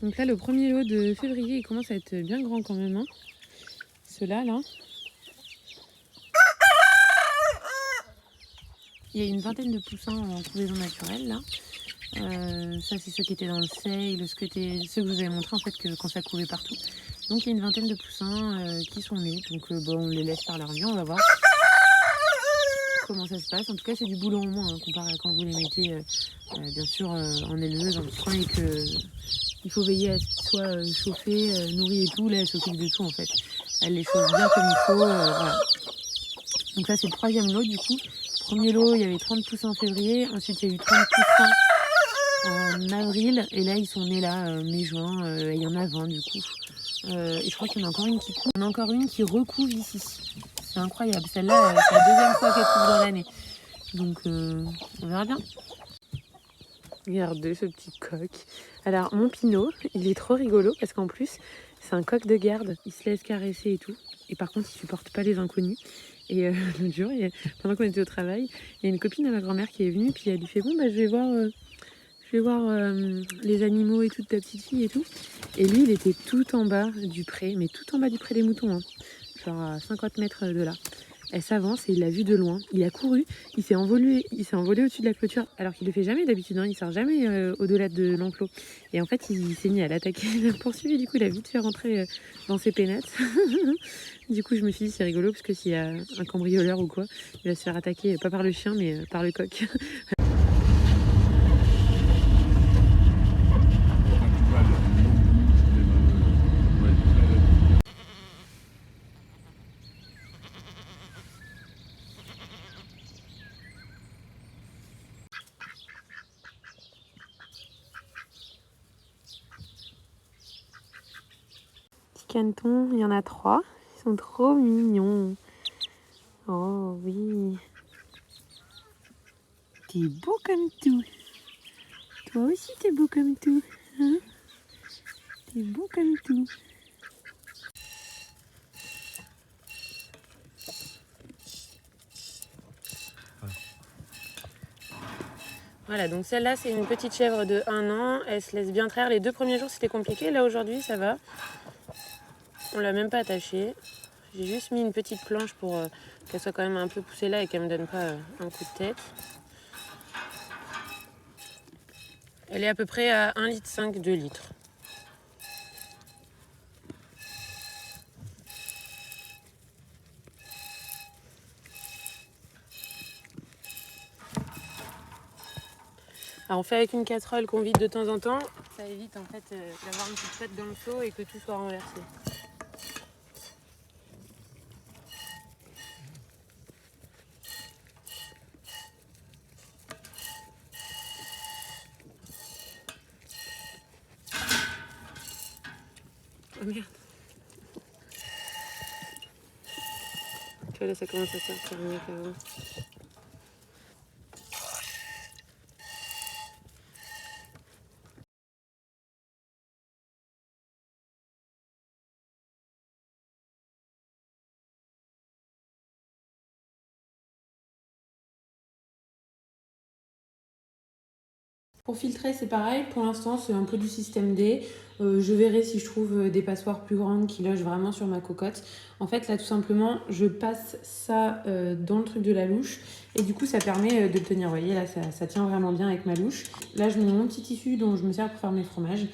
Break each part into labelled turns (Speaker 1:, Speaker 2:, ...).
Speaker 1: Donc là, le premier lot de février, il commence à être bien grand quand même. Hein. Ceux-là, là. Il y a une vingtaine de poussins en couvaison naturelle, là. Ça, c'est ceux qui étaient dans le seigle, ceux que je vous avais montré, en fait, que quand ça couvait partout. Donc, il y a une vingtaine de poussins qui sont nés. Donc, on les laisse par leur vie, on va voir comment ça se passe. En tout cas, c'est du boulot en moins, hein, comparé à quand vous les mettez, bien sûr, en éleveuse, en petit coin, et que il faut veiller à ce qu'ils soient chauffés, nourris et tout. Là, elle s'occupe de tout, en fait. Elle les chauffe bien comme il faut, voilà. Donc là, c'est le troisième lot, du coup. Premier lot, il y avait 30 poussins en février. Ensuite, il y a eu 30 poussins en avril. Et là, ils sont nés là, mai-juin. Il y en a 20, du coup. Et je crois qu'il y en a encore une qui couve. Il y en a encore une qui recouve ici. C'est incroyable. Celle-là, c'est la deuxième fois qu'elle couve dans l'année. Donc, on verra bien. Regardez ce petit coq. Alors, mon Pinot, il est trop rigolo parce qu'en plus, c'est un coq de garde. Il se laisse caresser et tout. Et par contre, il supporte pas les inconnus. Et l'autre jour, pendant qu'on était au travail, il y a une copine de ma grand-mère qui est venue. Puis elle lui fait, bon, bah, je vais voir les animaux et tout de ta petite fille et tout. Et lui, il était tout en bas du pré, mais tout en bas du pré des moutons. Hein. Genre à 50 mètres de là. Elle s'avance et il l'a vu de loin. Il a couru, il s'est envolé au-dessus de la clôture, alors qu'il le fait jamais d'habitude, hein, il sort jamais au-delà de l'enclos. Et en fait, il s'est mis à l'attaquer, il l'a poursuivi, du coup, il a vite fait rentrer dans ses pénates. Du coup, je me suis dit, c'est rigolo, parce que s'il y a un cambrioleur ou quoi, il va se faire attaquer, pas par le chien, mais par le coq. Petit caneton, il y en a 3, ils sont trop mignons. Oh oui. T'es beau comme tout. Toi aussi, t'es beau comme tout. Hein? T'es beau comme tout. Voilà, donc celle-là, c'est une petite chèvre de 1 an. Elle se laisse bien traire. Les 2 premiers jours, c'était compliqué. Là, aujourd'hui, ça va. On l'a même pas attachée. J'ai juste mis une petite planche pour qu'elle soit quand même un peu poussée là et qu'elle me donne pas un coup de tête. Elle est à peu près à 1,5 litre, 2 litres. Alors on fait avec une casserole qu'on vide de temps en temps. Ça évite en fait d'avoir une petite tête dans le seau et que tout soit renversé. Oh merde. Tu vois là ça commence à sortir mieux qu'avant. Pour filtrer, c'est pareil. Pour l'instant, c'est un peu du système D. Je verrai si je trouve des passoires plus grandes qui logent vraiment sur ma cocotte. En fait, là, tout simplement, je passe ça dans le truc de la louche. Et du coup, ça permet de le tenir. Vous voyez, là, ça tient vraiment bien avec ma louche. Là, je mets mon petit tissu dont je me sers pour faire mes fromages.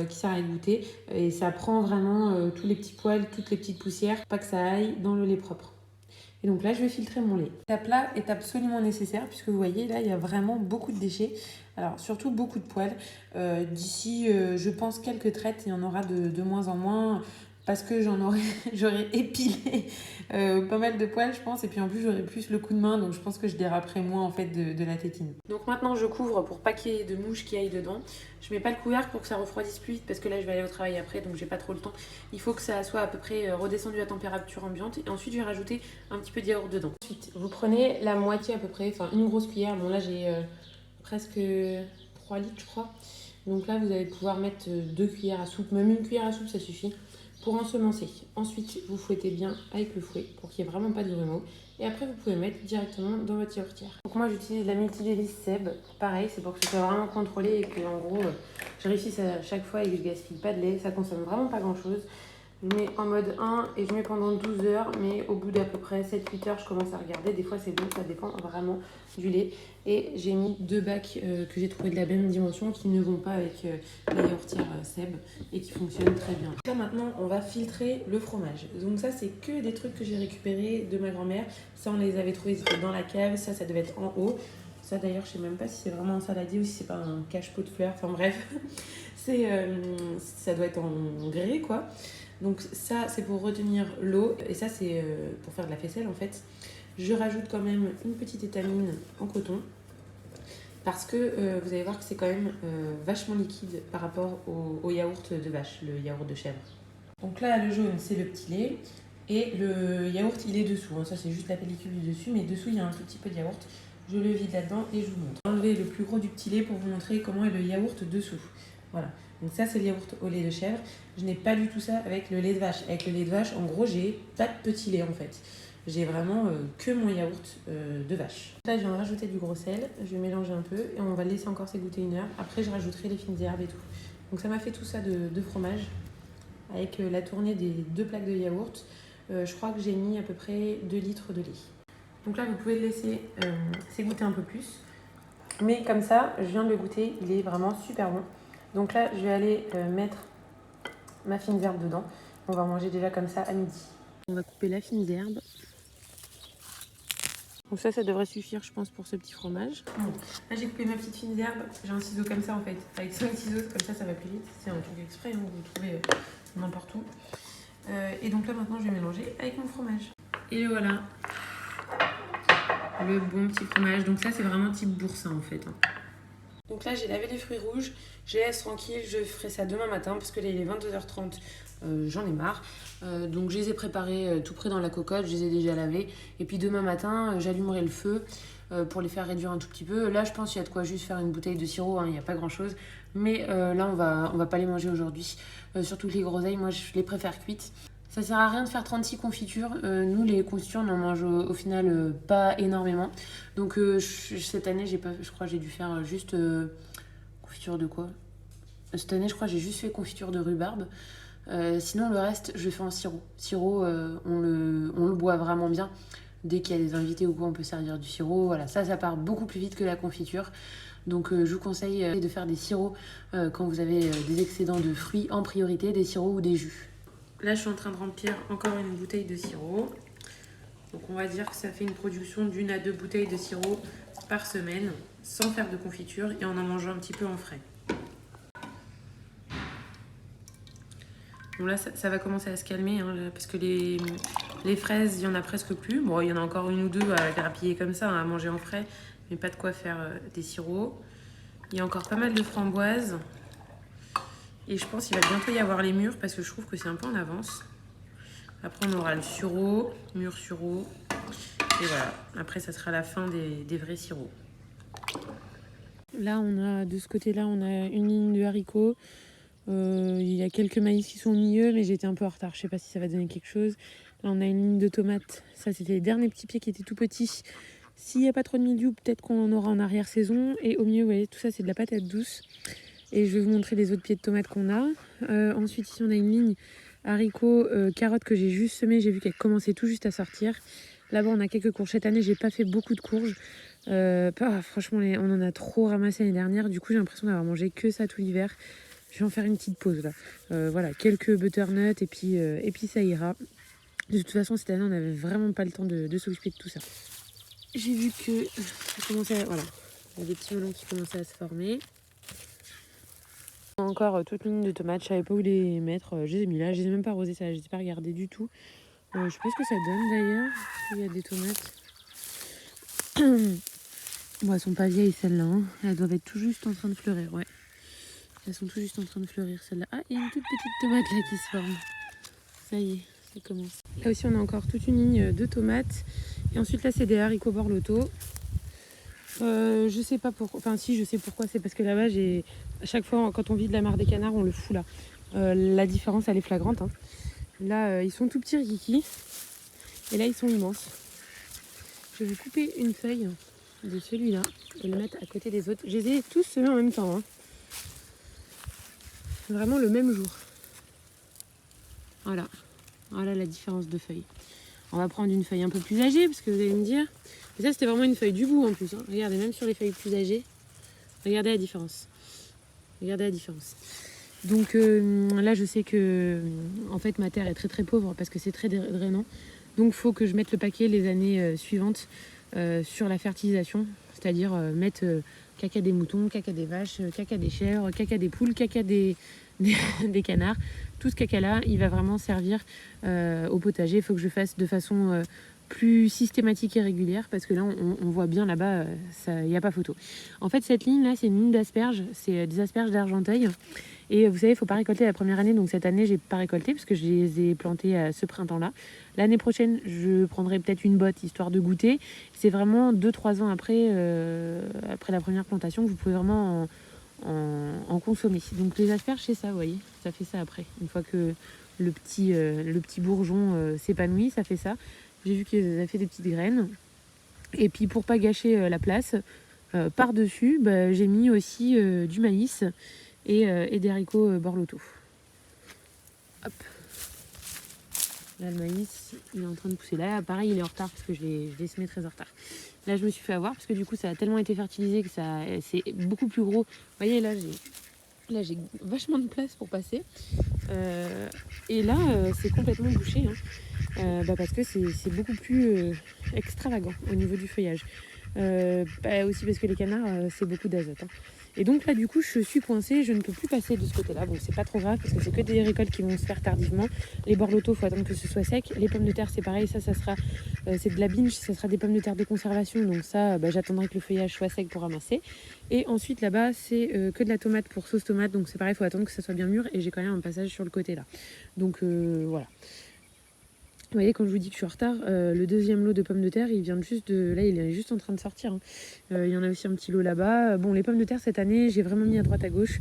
Speaker 1: Qui sert à égoutter. Et ça prend vraiment tous les petits poils, toutes les petites poussières, pas que ça aille dans le lait propre. Et donc là, je vais filtrer mon lait. L'étape là est absolument nécessaire puisque vous voyez, là, il y a vraiment beaucoup de déchets. Alors, surtout beaucoup de poils. D'ici, je pense, quelques traites, il y en aura de moins en moins parce que j'aurais épilé pas mal de poils, je pense. Et puis en plus, j'aurais plus le coup de main, donc je pense que je déraperai moins en fait de la tétine. Donc maintenant, je couvre pour pas qu'il y ait de mouches qui aillent dedans. Je mets pas le couvercle pour que ça refroidisse plus vite parce que là, je vais aller au travail après, donc j'ai pas trop le temps. Il faut que ça soit à peu près redescendu à température ambiante. Et ensuite, je vais rajouter un petit peu de yaourt dedans. Ensuite, vous prenez la moitié à peu près, enfin une grosse cuillère. Bon là, j'ai presque 3 litres, je crois. Donc là, vous allez pouvoir mettre 2 cuillères à soupe, même une cuillère à soupe, ça suffit. pour ensemencer. Ensuite, vous fouettez bien avec le fouet pour qu'il n'y ait vraiment pas de grumeaux. Et après, vous pouvez mettre directement dans votre yaourtière. Donc moi, j'utilise la multi-délice Seb. Pareil, c'est pour que ce soit vraiment contrôlé et que, en gros, je réussisse à chaque fois et que je gaspille pas de lait. Ça consomme vraiment pas grand-chose. Je mets en mode 1 et je mets pendant 12 heures, mais au bout d'à peu près 7-8 heures, je commence à regarder. Des fois, c'est bon, ça dépend vraiment du lait. Et j'ai mis 2 bacs que j'ai trouvé de la même dimension qui ne vont pas avec la yaourtière Seb et qui fonctionnent très bien. Là, maintenant, on va filtrer le fromage. Donc ça, c'est que des trucs que j'ai récupérés de ma grand-mère. Ça, on les avait trouvés, c'était dans la cave. Ça devait être en haut. Ça, d'ailleurs, je sais même pas si c'est vraiment un saladier ou si c'est pas un cache-pot de fleurs. Enfin bref, ça doit être en grès, quoi. Donc ça, c'est pour retenir l'eau. Et ça, c'est pour faire de la faisselle, en fait. Je rajoute quand même une petite étamine en coton. Parce que vous allez voir que c'est quand même vachement liquide par rapport au yaourt de vache, le yaourt de chèvre. Donc là, le jaune, c'est le petit lait. Et le yaourt, il est dessous. Ça, c'est juste la pellicule du dessus. Mais dessous, il y a un tout petit peu de yaourt. Je le vide là-dedans et je vous montre. Enlever le plus gros du petit lait pour vous montrer comment est le yaourt dessous. Voilà. Donc ça, c'est le yaourt au lait de chèvre. Je n'ai pas du tout ça avec le lait de vache. Avec le lait de vache, en gros, j'ai pas de petit lait en fait. J'ai vraiment que mon yaourt de vache. Là, je viens de rajouter du gros sel. Je vais mélanger un peu et on va le laisser encore s'égoutter 1 heure. Après, je rajouterai les fines herbes et tout. Donc ça m'a fait tout ça de fromage avec la tournée des 2 plaques de yaourt. Je crois que j'ai mis à peu près 2 litres de lait. Donc là, vous pouvez le laisser s'égoutter un peu plus. Mais comme ça, je viens de le goûter. Il est vraiment super bon. Donc là, je vais aller mettre ma fine herbe dedans. On va manger déjà comme ça à midi. On va couper la fine herbe. Donc ça devrait suffire, je pense, pour ce petit fromage. Là, j'ai coupé ma petite fine herbe. J'ai un ciseau comme ça, en fait. Avec 5 ciseaux, comme ça va plus vite. C'est un truc exprès, hein, vous le trouvez n'importe où. Et donc là, maintenant, je vais mélanger avec mon fromage. Et voilà. Le bon petit fromage. Donc ça, c'est vraiment type boursin, en fait. Donc là, j'ai lavé les fruits rouges. Je les laisse tranquilles. Je ferai ça demain matin parce que là, il est 22h30. J'en ai marre. Donc je les ai préparés tout près dans la cocotte. Je les ai déjà lavés. Et puis demain matin, j'allumerai le feu pour les faire réduire un tout petit peu. Là, je pense qu'il y a de quoi juste faire une bouteille de sirop. Hein, il n'y a pas grand-chose. Mais là, on va pas les manger aujourd'hui. Surtout que les groseilles, moi, je les préfère cuites. Ça sert à rien de faire 36 confitures. Nous, les confitures, on en mange au final pas énormément. Donc cette année, je crois que j'ai dû faire juste confiture de quoi? Cette année, je crois que j'ai juste fait confiture de rhubarbe. Sinon, le reste, je le fais en sirop. Sirop, on le boit vraiment bien. Dès qu'il y a des invités ou quoi, on peut servir du sirop. Voilà, ça part beaucoup plus vite que la confiture. Donc je vous conseille de faire des sirops quand vous avez des excédents de fruits en priorité, des sirops ou des jus. Là, je suis en train de remplir encore une bouteille de sirop. Donc, on va dire que ça fait une production d'1 à 2 bouteilles de sirop par semaine, sans faire de confiture et en mangeant un petit peu en frais. Bon, là, ça va commencer à se calmer, hein, parce que les fraises, il n'y en a presque plus. Bon, il y en a encore 1 ou 2 à grappiller comme ça, hein, à manger en frais, mais pas de quoi faire des sirops. Il y a encore pas mal de framboises. Et je pense qu'il va bientôt y avoir les mûres parce que je trouve que c'est un peu en avance. Après, on aura le sureau, mûr sureau. Et voilà. Après, ça sera la fin des vrais sirops. Là, de ce côté-là, on a une ligne de haricots. Il y a quelques maïs qui sont au milieu, mais j'étais un peu en retard. Je sais pas si ça va donner quelque chose. Là, on a une ligne de tomates. Ça, c'était les derniers petits pieds qui étaient tout petits. S'il n'y a pas trop de mildiou, peut-être qu'on en aura en arrière-saison. Et au milieu, vous voyez, tout ça, c'est de la patate douce. Et je vais vous montrer les autres pieds de tomates qu'on a. Ensuite, ici, on a une ligne haricots, carottes que j'ai juste semées. J'ai vu qu'elles commençaient tout juste à sortir. Là-bas, on a quelques courges. Cette année, j'ai pas fait beaucoup de courges. Franchement, on en a trop ramassé l'année dernière. Du coup, j'ai l'impression d'avoir mangé que ça tout l'hiver. Je vais en faire une petite pause là. Voilà, quelques butternuts et puis ça ira. De toute façon, cette année, on n'avait vraiment pas le temps de s'occuper de tout ça. J'ai vu que ça commençait voilà, il y a des petits melons qui commençaient à se former. Encore toute une ligne de tomates, je savais pas où les mettre, je les ai mis là, je les ai même pas arrosées, ça, je les ai pas regardées du tout. Je sais pas ce que ça donne d'ailleurs, il y a des tomates. Bon, elles sont pas vieilles celles-là, hein. Elles doivent être tout juste en train de fleurir, ouais. Elles sont tout juste en train de fleurir celles-là. Ah, il y a une toute petite tomate là qui se forme. Ça y est, ça commence. Là aussi on a encore toute une ligne de tomates. Et ensuite là c'est des haricots borlotto. Je sais pas pourquoi, enfin si je sais pourquoi, c'est parce que là-bas à chaque fois quand on vide la mare des canards on le fout là. La différence elle est flagrante, hein. Là, ils sont tout petits rikiki. Et là, ils sont immenses. Je vais couper une feuille de celui-là et le mettre à côté des autres. Je les ai tous semés en même temps. Hein. Vraiment le même jour. Voilà. Voilà la différence de feuilles. On va prendre une feuille un peu plus âgée, parce que vous allez me dire... Et ça, c'était vraiment une feuille du bout en plus. Hein. Regardez, même sur les feuilles plus âgées. Regardez la différence. Regardez la différence. Donc là, je sais que en fait, ma terre est très très pauvre parce que c'est très drainant. Donc, il faut que je mette le paquet les années suivantes sur la fertilisation. C'est-à-dire mettre caca des moutons, caca des vaches, caca des chèvres, caca des poules, caca des canards. Tout ce caca-là, il va vraiment servir au potager. Il faut que je fasse de façon plus systématique et régulière parce que là, on voit bien là-bas, il n'y a pas photo. En fait, cette ligne-là, c'est une ligne d'asperges. C'est des asperges d'Argenteuil. Et vous savez, il ne faut pas récolter la première année. Donc cette année, je n'ai pas récolté parce que je les ai plantés ce printemps-là. L'année prochaine, je prendrai peut-être une botte histoire de goûter. C'est vraiment 2-3 ans après la première plantation que vous pouvez vraiment en consommer. Donc les asperges, c'est ça, vous voyez. Ça fait ça après. Une fois que le petit bourgeon s'épanouit, ça fait ça. J'ai vu qu'ils avaient fait des petites graines. Et puis pour pas gâcher la place, par-dessus, j'ai mis aussi du maïs et des haricots borloto. Hop. Là, le maïs, il est en train de pousser. Là, pareil, il est en retard parce que je l'ai semé très en retard. Là, je me suis fait avoir parce que du coup, ça a tellement été fertilisé que c'est beaucoup plus gros. Vous voyez, là, j'ai vachement de place pour passer. Et là, c'est complètement bouché. Hein. Parce que c'est beaucoup plus extravagant au niveau du feuillage. Aussi parce que les canards, c'est beaucoup d'azote. Hein. Et donc là, du coup, je suis coincée, je ne peux plus passer de ce côté-là. Bon, c'est pas trop grave parce que c'est que des récoltes qui vont se faire tardivement. Les borlotos, il faut attendre que ce soit sec. Les pommes de terre, c'est pareil, ça sera, c'est de la binge, ça sera des pommes de terre de conservation. Donc ça, j'attendrai que le feuillage soit sec pour ramasser. Et ensuite, là-bas, c'est que de la tomate pour sauce tomate. Donc c'est pareil, il faut attendre que ça soit bien mûr. Et j'ai quand même un passage sur le côté là. Donc voilà. Vous voyez, quand je vous dis que je suis en retard, le deuxième lot de pommes de terre, il vient juste de... Là, il est juste en train de sortir. Hein. Il y en a aussi un petit lot là-bas. Bon, les pommes de terre, cette année, j'ai vraiment mis à droite, à gauche.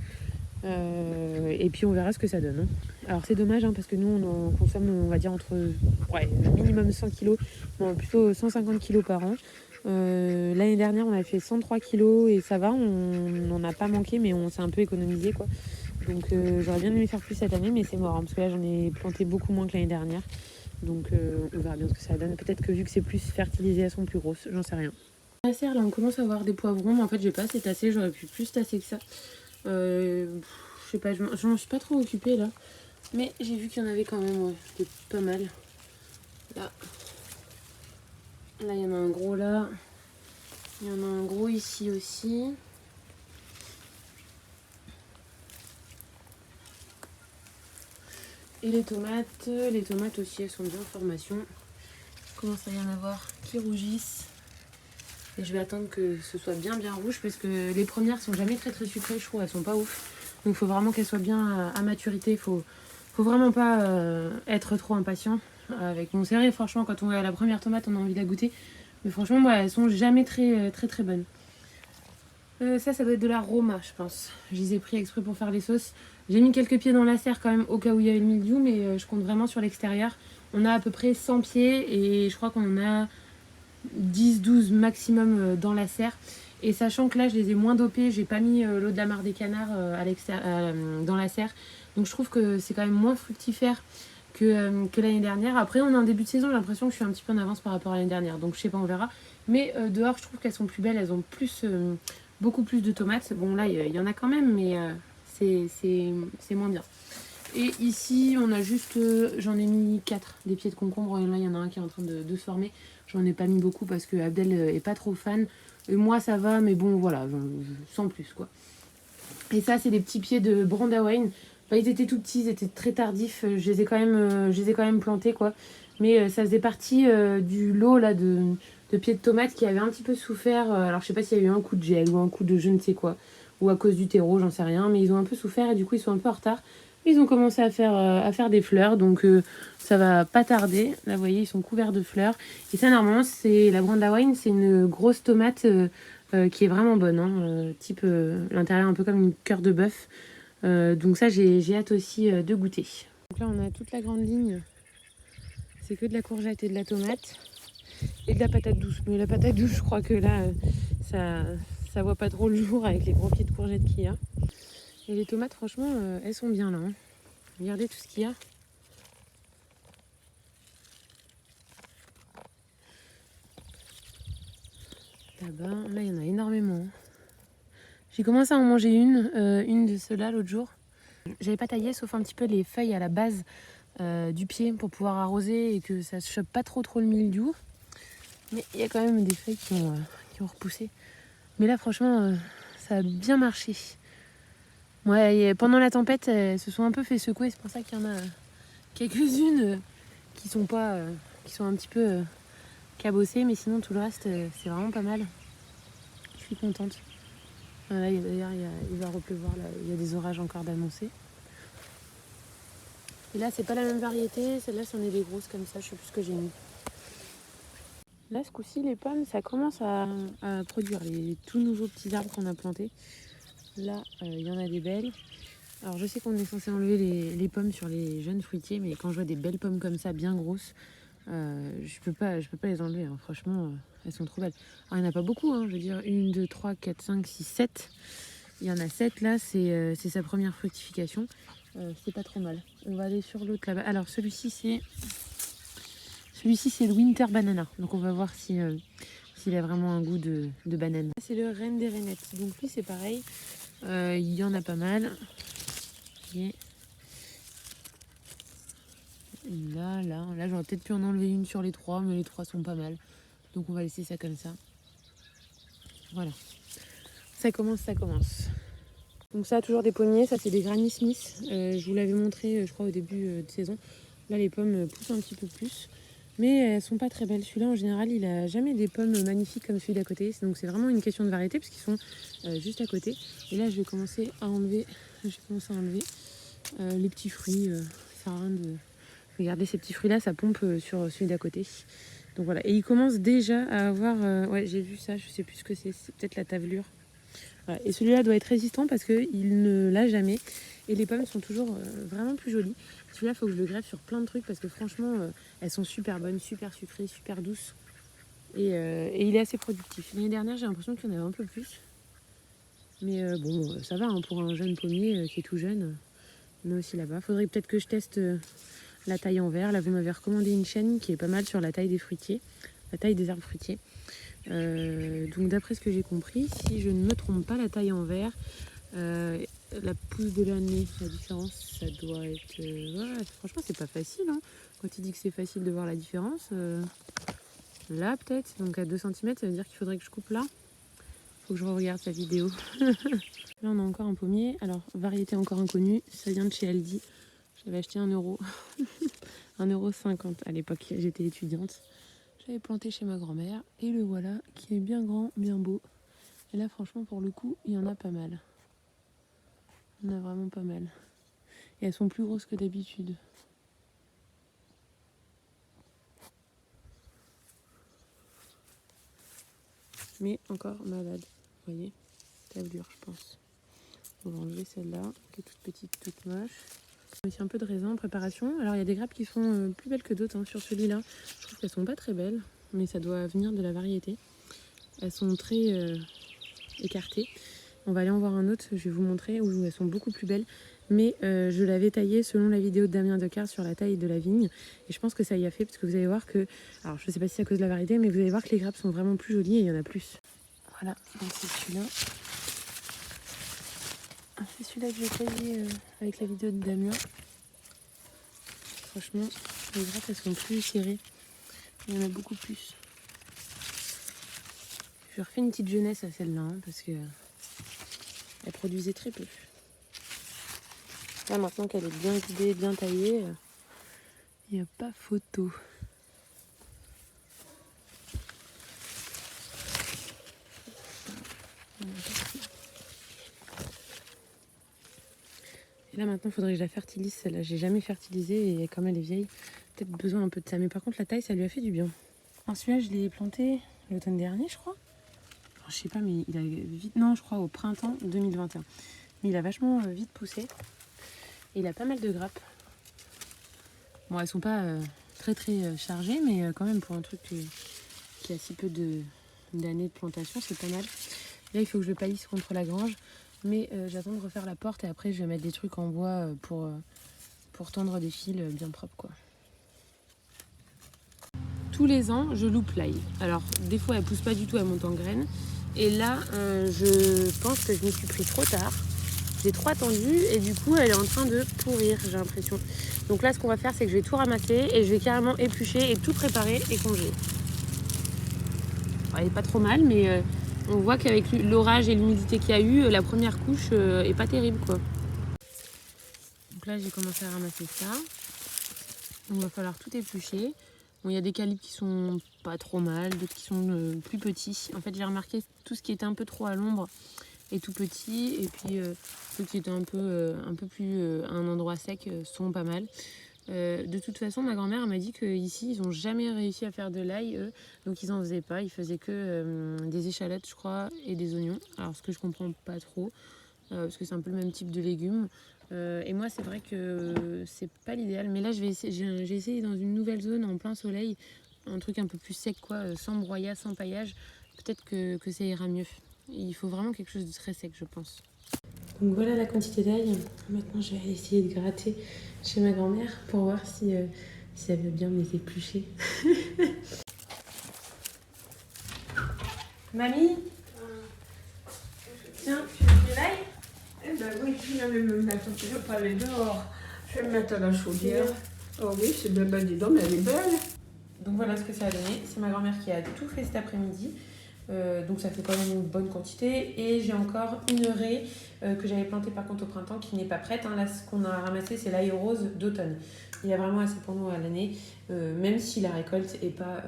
Speaker 1: Et puis, on verra ce que ça donne. Hein. Alors, c'est dommage, hein, parce que nous, on en consomme, on va dire, entre minimum 100 kg, bon, plutôt 150 kg par an. L'année dernière, on avait fait 103 kg et ça va, on n'en a pas manqué, mais on s'est un peu économisé, quoi. Donc, j'aurais bien aimé faire plus cette année, mais c'est mort, hein, parce que là, j'en ai planté beaucoup moins que l'année dernière. Donc on verra bien ce que ça donne. Peut-être que vu que c'est plus fertilisé, elles sont plus grosses, j'en sais rien. La serre, là on commence à avoir des poivrons, mais en fait j'ai pas assez tassé, j'aurais pu plus tasser que ça. Je sais pas, je m'en suis pas trop occupée là. Mais j'ai vu qu'il y en avait quand même, ouais, pas mal. Là il y en a un gros là. Il y en a un gros ici aussi. Et les tomates aussi, elles sont bien en formation. Il commence à y en avoir qui rougissent. Et je vais attendre que ce soit bien rouge parce que les premières sont jamais très sucrées, je trouve, elles sont pas ouf. Donc il faut vraiment qu'elles soient bien à maturité. Faut vraiment pas être trop impatient avec mon céréal. Franchement, quand on voit la première tomate, on a envie de la goûter. Mais franchement, moi, elles sont jamais très bonnes. Ça doit être de la Roma, je pense. Je les ai pris exprès pour faire les sauces. J'ai mis quelques pieds dans la serre quand même au cas où il y avait le mildiou, mais je compte vraiment sur l'extérieur. On a à peu près 100 pieds et je crois qu'on en a 10-12 maximum dans la serre. Et sachant que là, je les ai moins dopés, j'ai pas mis l'eau de la mare des canards dans la serre. Donc je trouve que c'est quand même moins fructifère que l'année dernière. Après, on est en début de saison, j'ai l'impression que je suis un petit peu en avance par rapport à l'année dernière. Donc je sais pas, on verra. Mais dehors, je trouve qu'elles sont plus belles, elles ont beaucoup plus de tomates. Bon, là, il y en a quand même, mais c'est moins bien. Et ici, on a juste, j'en ai mis 4 des pieds de concombre. Là, il y en a un qui est en train de se former. J'en ai pas mis beaucoup parce que Abdel est pas trop fan. Et moi, ça va, mais bon, voilà, sans plus, quoi. Et ça, c'est des petits pieds de Brandywine. Enfin, ils étaient tout petits, ils étaient très tardifs. Je les ai quand même plantés, quoi. Mais ça faisait partie du lot là de pieds de tomates qui avaient un petit peu souffert. Alors, je sais pas s'il y a eu un coup de gel ou un coup de je ne sais quoi. Ou à cause du terreau, j'en sais rien. Mais ils ont un peu souffert et du coup, ils sont un peu en retard. Ils ont commencé à faire des fleurs, donc ça va pas tarder. Là, vous voyez, ils sont couverts de fleurs. Et ça, normalement, c'est la Brandywine, c'est une grosse tomate qui est vraiment bonne. Hein, type l'intérieur un peu comme une cœur de bœuf. Donc ça, j'ai hâte aussi de goûter. Donc là, on a toute la grande ligne. C'est que de la courgette et de la tomate. Et de la patate douce. Mais la patate douce, je crois que là, ça voit pas trop le jour avec les gros pieds de courgettes qu'il y a. Et les tomates, franchement, elles sont bien là. Hein. Regardez tout ce qu'il y a. Là-bas, là, il y en a énormément. J'ai commencé à en manger une de ceux-là l'autre jour. J'avais pas taillé, sauf un petit peu les feuilles à la base du pied pour pouvoir arroser et que ça se chope pas trop le mildiou. Mais il y a quand même des feuilles qui ont repoussé. Mais là, franchement, ça a bien marché. Ouais, pendant la tempête, elles se sont un peu fait secouer. C'est pour ça qu'il y en a quelques-unes qui sont un petit peu cabossées. Mais sinon, tout le reste, c'est vraiment pas mal. Je suis contente. Là, d'ailleurs, il va repleuvoir. Là. Il y a des orages encore d'annoncer. Et là, c'est pas la même variété. Celle-là, c'en est des grosses comme ça. Je sais plus ce que j'ai mis. Là, ce coup-ci, les pommes, ça commence à produire les tout nouveaux petits arbres qu'on a plantés. Là, il y en a des belles. Alors, je sais qu'on est censé enlever les pommes sur les jeunes fruitiers, mais quand je vois des belles pommes comme ça, bien grosses, je peux pas les enlever. Hein. Franchement, elles sont trop belles. Alors, il n'y en a pas beaucoup. Hein. Je veux dire, 1, 2, 3, 4, 5, 6, 7. Il y en a 7 là, c'est sa première fructification. C'est pas trop mal. On va aller sur l'autre là-bas. Alors, celui-ci, c'est le Winter Banana. Donc, on va voir s'il a vraiment un goût de banane. C'est le Reine des Rainettes. Donc, lui, c'est pareil. Il y en a pas mal. Et là, j'aurais peut-être pu en enlever une sur les 3, mais les 3 sont pas mal. Donc on va laisser ça comme ça. Voilà. Ça commence. Donc ça a toujours des pommiers, ça c'est des Granny Smith. Je vous l'avais montré, je crois, au début de saison. Là, les pommes poussent un petit peu plus. Mais elles sont pas très belles. Celui-là, en général, il a jamais des pommes magnifiques comme celui d'à côté. Donc c'est vraiment une question de variété, parce qu'ils sont juste à côté. Et là, je vais commencer à enlever les petits fruits. Ça sert à rien de... Regardez ces petits fruits là, ça pompe sur celui d'à côté. Donc voilà, et il commence déjà à avoir... ouais, j'ai vu ça, je sais plus ce que c'est peut-être la tavelure. Voilà. Et celui-là doit être résistant parce qu'il ne l'a jamais. Et les pommes sont toujours vraiment plus jolies. Celui-là, il faut que je le greffe sur plein de trucs parce que franchement, elles sont super bonnes, super sucrées, super douces. Et il est assez productif. L'année dernière, j'ai l'impression qu'il y en avait un peu plus. Mais bon, ça va, hein, pour un jeune pommier qui est tout jeune. On a aussi là-bas. Faudrait peut-être que je teste la taille en verre. Là, vous m'avez recommandé une chaîne qui est pas mal sur la taille des fruitiers, la taille des arbres fruitiers. Donc, d'après ce que j'ai compris, si je ne me trompe pas, la taille en verre, la pousse de l'année, la différence, ça doit être... ouais, franchement, c'est pas facile. Hein. Quand il dit que c'est facile de voir la différence, là, peut-être. Donc, à 2 cm, ça veut dire qu'il faudrait que je coupe là. Faut que je regarde sa vidéo. Là, on a encore un pommier. Alors, variété encore inconnue. Ça vient de chez Aldi. J'avais acheté 1 euro. 1,50 € à l'époque. J'étais étudiante. J'avais planté chez ma grand-mère. Et le voilà, qui est bien grand, bien beau. Et là, franchement, pour le coup, il y en a pas mal. Il y en a vraiment pas mal. Et elles sont plus grosses que d'habitude. Mais encore malade. Vous voyez, tablure, je pense. On va enlever celle-là, qui est toute petite, toute moche. Ici un peu de raisin en préparation. Alors il y a des grappes qui sont plus belles que d'autres hein, sur celui-là. Je trouve qu'elles sont pas très belles, mais ça doit venir de la variété. Elles sont très écartées. On va aller en voir un autre, je vais vous montrer, où elles sont beaucoup plus belles. Mais je l'avais taillée selon la vidéo de Damien Decart sur la taille de la vigne. Et je pense que ça y a fait, parce que vous allez voir que... Alors je sais pas si c'est à cause de la variété, mais vous allez voir que les grappes sont vraiment plus jolies et il y en a plus. Voilà, donc c'est celui-là. C'est celui-là que j'ai taillé avec la vidéo de Damien. Franchement, les grappes elles sont plus serrées. Il y en a beaucoup plus. Je refais une petite jeunesse à celle-là hein, parce que elle produisait très peu. Là maintenant qu'elle est bien guidée, bien taillée, il n'y a pas photo. Et là maintenant il faudrait que je la fertilise celle-là. J'ai jamais fertilisé et comme elle est vieille, peut-être besoin un peu de ça. Mais par contre la taille ça lui a fait du bien. Alors celui-là je l'ai planté l'automne dernier je crois. Alors, je sais pas mais il a vite... Non je crois au printemps 2021. Mais il a vachement vite poussé. Et il a pas mal de grappes. Bon, elles sont pas très chargées, mais quand même pour un truc qui a si peu d'années de plantation, c'est pas mal. Là, il faut que je le palisse contre la grange, mais j'attends de refaire la porte et après je vais mettre des trucs en bois pour tendre des fils bien propres, quoi. Tous les ans, je loupe l'ail. Alors, des fois, elle pousse pas du tout, elle monte en graines. Et là, je pense que je m'y suis pris trop tard. J'ai trop attendu et du coup, elle est en train de pourrir, j'ai l'impression. Donc là, ce qu'on va faire, c'est que je vais tout ramasser et je vais carrément éplucher et tout préparer et congeler. Elle est pas trop mal, mais on voit qu'avec l'orage et l'humidité qu'il y a eu, la première couche est pas terrible, quoi. Donc là, j'ai commencé à ramasser ça. Il va falloir tout éplucher. Bon, il y a des calibres qui sont pas trop mal, d'autres qui sont plus petits. En fait, j'ai remarqué tout ce qui était un peu trop à l'ombre est tout petit, et puis ceux qui étaient un peu plus à un endroit sec sont pas mal. De toute façon, ma grand-mère m'a dit qu'ici, ils n'ont jamais réussi à faire de l'ail, eux, donc ils en faisaient pas. Ils faisaient que des échalotes, je crois, et des oignons. Alors, ce que je comprends pas trop, parce que c'est un peu le même type de légumes. Et moi, c'est vrai que c'est pas l'idéal, mais là, j'ai essayé dans une nouvelle zone en plein soleil, un truc un peu plus sec, quoi, sans broyat, sans paillage. Peut-être que ça ira mieux. Il faut vraiment quelque chose de très sec, je pense. Donc voilà la quantité d'ail. Maintenant, je vais essayer de gratter chez ma grand-mère pour voir si elle veut bien me les éplucher. Mamie, tiens, tu veux de l'ail?
Speaker 2: Eh ben oui, je viens de me mettre, je vais pas aller dehors. Je vais me mettre à la chaudière. Oh oui, c'est bien, ben dis donc, mais elle est belle.
Speaker 1: Donc voilà ce que ça a donné. C'est ma grand-mère qui a tout fait cet après-midi. Donc ça fait quand même une bonne quantité. Et j'ai encore une raie que j'avais plantée par contre au printemps qui n'est pas prête. Là, ce qu'on a ramassé, c'est l'ail rose d'automne. Il y a vraiment assez pour nous à l'année, même si la récolte n'est pas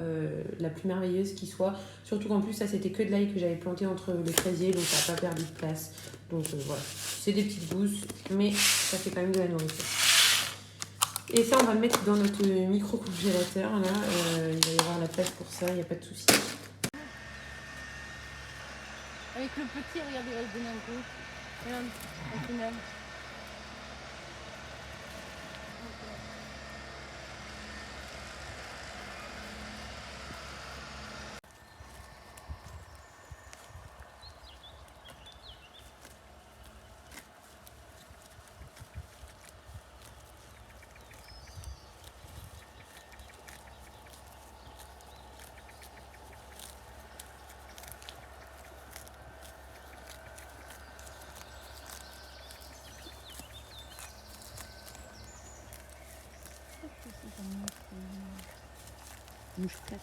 Speaker 1: la plus merveilleuse qui soit. Surtout qu'en plus, ça c'était que de l'ail que j'avais planté entre les fraisiers, donc ça n'a pas perdu de place. Donc voilà, c'est des petites gousses, mais ça fait quand même de la nourriture. Et ça, on va le mettre dans notre micro-congélateur. Là, il va y avoir la place pour ça, il n'y a pas de souci.
Speaker 3: Avec le petit, regardez, il va se donner un coup. Regarde, au final.
Speaker 1: Mouche plate.